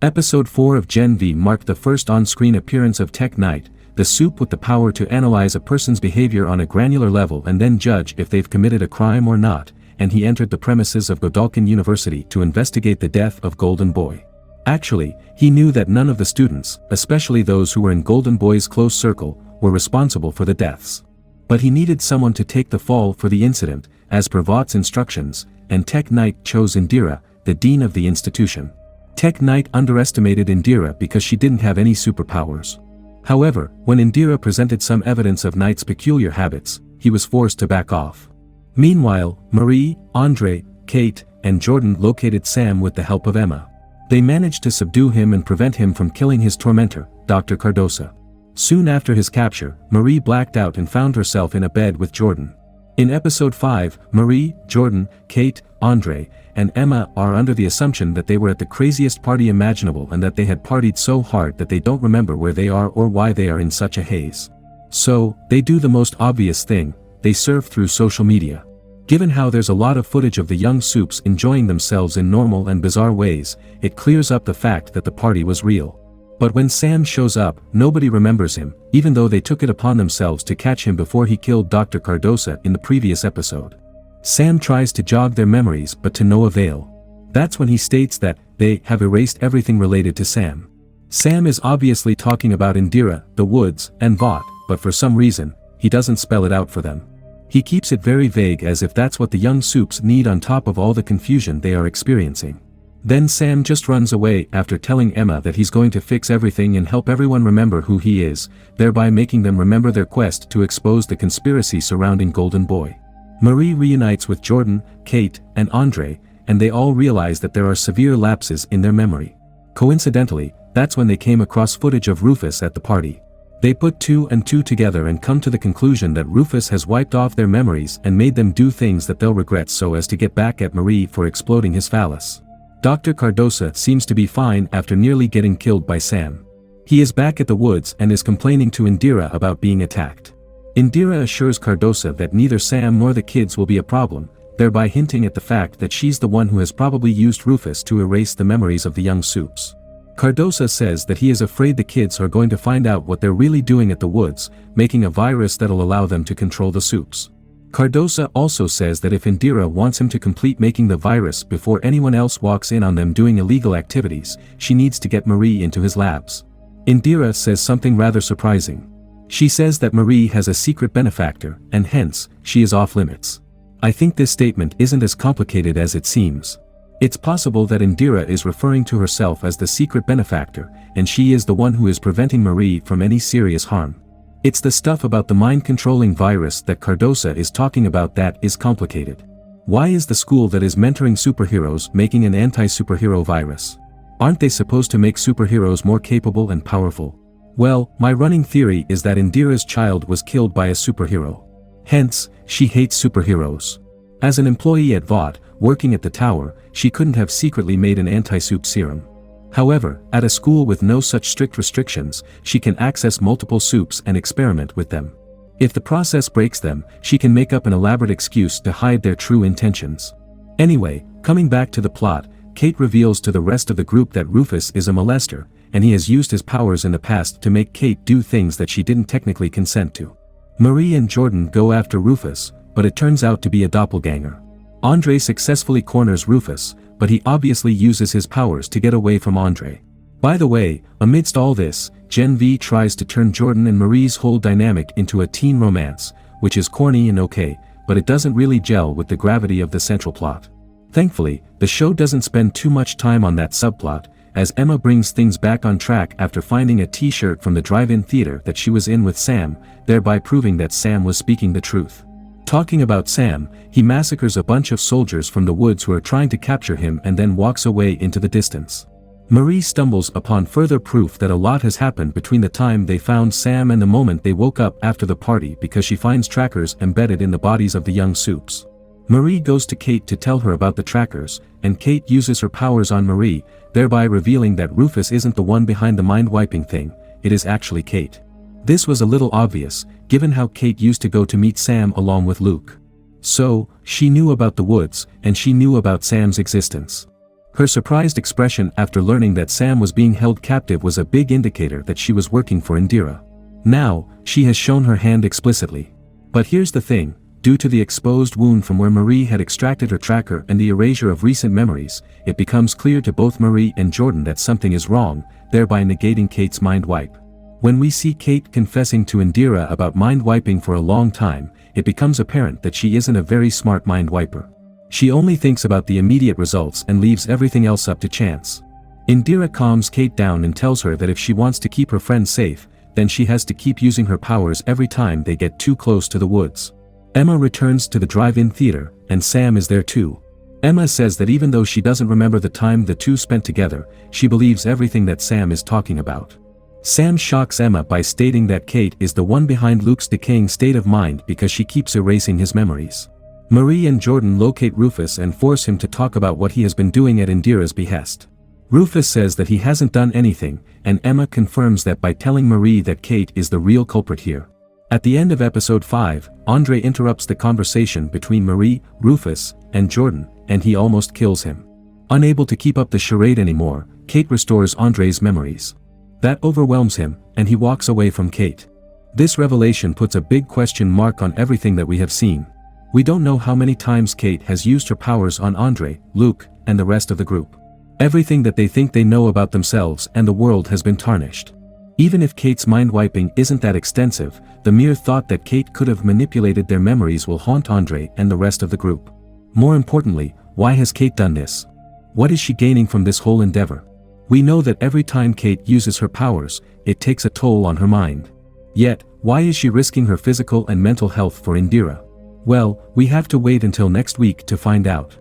Episode 4 of Gen V marked the first on-screen appearance of Tech Knight, the soup with the power to analyze a person's behavior on a granular level and then judge if they've committed a crime or not, and he entered the premises of Goode University to investigate the death of Golden Boy. Actually, he knew that none of the students, especially those who were in Golden Boy's close circle, were responsible for the deaths. But he needed someone to take the fall for the incident, as per Vought's instructions, and Tech Knight chose Indira, the dean of the institution. Tech Knight underestimated Indira because she didn't have any superpowers. However, when Indira presented some evidence of Knight's peculiar habits, he was forced to back off. Meanwhile, Marie, Andre, Kate, and Jordan located Sam with the help of Emma. They managed to subdue him and prevent him from killing his tormentor, Dr. Cardosa. Soon after his capture, Marie blacked out and found herself in a bed with Jordan. In episode 5, Marie, Jordan, Kate, Andre, and Emma are under the assumption that they were at the craziest party imaginable and that they had partied so hard that they don't remember where they are or why they are in such a haze. So, they do the most obvious thing, they surf through social media. Given how there's a lot of footage of the young soups enjoying themselves in normal and bizarre ways, it clears up the fact that the party was real. But when Sam shows up, nobody remembers him, even though they took it upon themselves to catch him before he killed Dr. Cardosa in the previous episode. Sam tries to jog their memories but to no avail. That's when he states that they have erased everything related to Sam. Sam is obviously talking about Indira, the Woods, and Vought, but for some reason, he doesn't spell it out for them. He keeps it very vague as if that's what the young soups need on top of all the confusion they are experiencing. Then Sam just runs away after telling Emma that he's going to fix everything and help everyone remember who he is, thereby making them remember their quest to expose the conspiracy surrounding Golden Boy. Marie reunites with Jordan, Kate, and Andre, and they all realize that there are severe lapses in their memory. Coincidentally, that's when they came across footage of Rufus at the party. They put 2 and 2 together and come to the conclusion that Rufus has wiped off their memories and made them do things that they'll regret so as to get back at Marie for exploding his phallus. Dr. Cardosa seems to be fine after nearly getting killed by Sam. He is back at the woods and is complaining to Indira about being attacked. Indira assures Cardosa that neither Sam nor the kids will be a problem, thereby hinting at the fact that she's the one who has probably used Rufus to erase the memories of the young soups. Cardosa says that he is afraid the kids are going to find out what they're really doing at the woods, making a virus that'll allow them to control the soups. Cardosa also says that if Indira wants him to complete making the virus before anyone else walks in on them doing illegal activities, she needs to get Marie into his labs. Indira says something rather surprising. She says that Marie has a secret benefactor, and hence, she is off limits. I think this statement isn't as complicated as it seems. It's possible that Indira is referring to herself as the secret benefactor, and she is the one who is preventing Marie from any serious harm. It's the stuff about the mind-controlling virus that Cardosa is talking about that is complicated. Why is the school that is mentoring superheroes making an anti-superhero virus? Aren't they supposed to make superheroes more capable and powerful? Well, my running theory is that Indira's child was killed by a superhero. Hence, she hates superheroes. As an employee at Vought, working at the tower, she couldn't have secretly made an anti-soup serum. However, at a school with no such strict restrictions, she can access multiple soups and experiment with them. If the process breaks them, she can make up an elaborate excuse to hide their true intentions. Anyway, coming back to the plot, Kate reveals to the rest of the group that Rufus is a molester, and he has used his powers in the past to make Kate do things that she didn't technically consent to. Marie and Jordan go after Rufus, but it turns out to be a doppelganger. Andre successfully corners Rufus, but he obviously uses his powers to get away from Andre. By the way, amidst all this, Gen V tries to turn Jordan and Marie's whole dynamic into a teen romance, which is corny and okay, but it doesn't really gel with the gravity of the central plot. Thankfully, the show doesn't spend too much time on that subplot, as Emma brings things back on track after finding a t-shirt from the drive-in theater that she was in with Sam, thereby proving that Sam was speaking the truth. Talking about Sam, he massacres a bunch of soldiers from the woods who are trying to capture him and then walks away into the distance. Marie stumbles upon further proof that a lot has happened between the time they found Sam and the moment they woke up after the party because she finds trackers embedded in the bodies of the young soups. Marie goes to Kate to tell her about the trackers, and Kate uses her powers on Marie, thereby revealing that Rufus isn't the one behind the mind-wiping thing, it is actually Kate. This was a little obvious, given how Kate used to go to meet Sam along with Luke. So, she knew about the woods, and she knew about Sam's existence. Her surprised expression after learning that Sam was being held captive was a big indicator that she was working for Indira. Now, she has shown her hand explicitly. But here's the thing, due to the exposed wound from where Marie had extracted her tracker and the erasure of recent memories, it becomes clear to both Marie and Jordan that something is wrong, thereby negating Kate's mind wipe. When we see Kate confessing to Indira about mind wiping for a long time, it becomes apparent that she isn't a very smart mind wiper. She only thinks about the immediate results and leaves everything else up to chance. Indira calms Kate down and tells her that if she wants to keep her friend safe, then she has to keep using her powers every time they get too close to the woods. Emma returns to the drive-in theater, and Sam is there too. Emma says that even though she doesn't remember the time the two spent together, she believes everything that Sam is talking about. Sam shocks Emma by stating that Kate is the one behind Luke's decaying state of mind because she keeps erasing his memories. Marie and Jordan locate Rufus and force him to talk about what he has been doing at Indira's behest. Rufus says that he hasn't done anything, and Emma confirms that by telling Marie that Kate is the real culprit here. At the end of episode 5, Andre interrupts the conversation between Marie, Rufus, and Jordan, and he almost kills him. Unable to keep up the charade anymore, Kate restores Andre's memories. That overwhelms him, and he walks away from Kate. This revelation puts a big question mark on everything that we have seen. We don't know how many times Kate has used her powers on Andre, Luke, and the rest of the group. Everything that they think they know about themselves and the world has been tarnished. Even if Kate's mind-wiping isn't that extensive, the mere thought that Kate could have manipulated their memories will haunt Andre and the rest of the group. More importantly, why has Kate done this? What is she gaining from this whole endeavor? We know that every time Kate uses her powers, it takes a toll on her mind. Yet, why is she risking her physical and mental health for Indira? Well, we have to wait until next week to find out.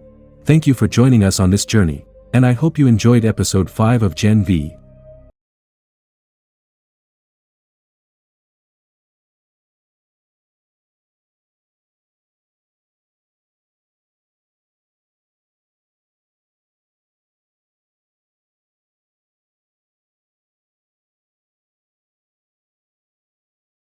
Thank you for joining us on this journey, and I hope you enjoyed episode 5 of Gen V.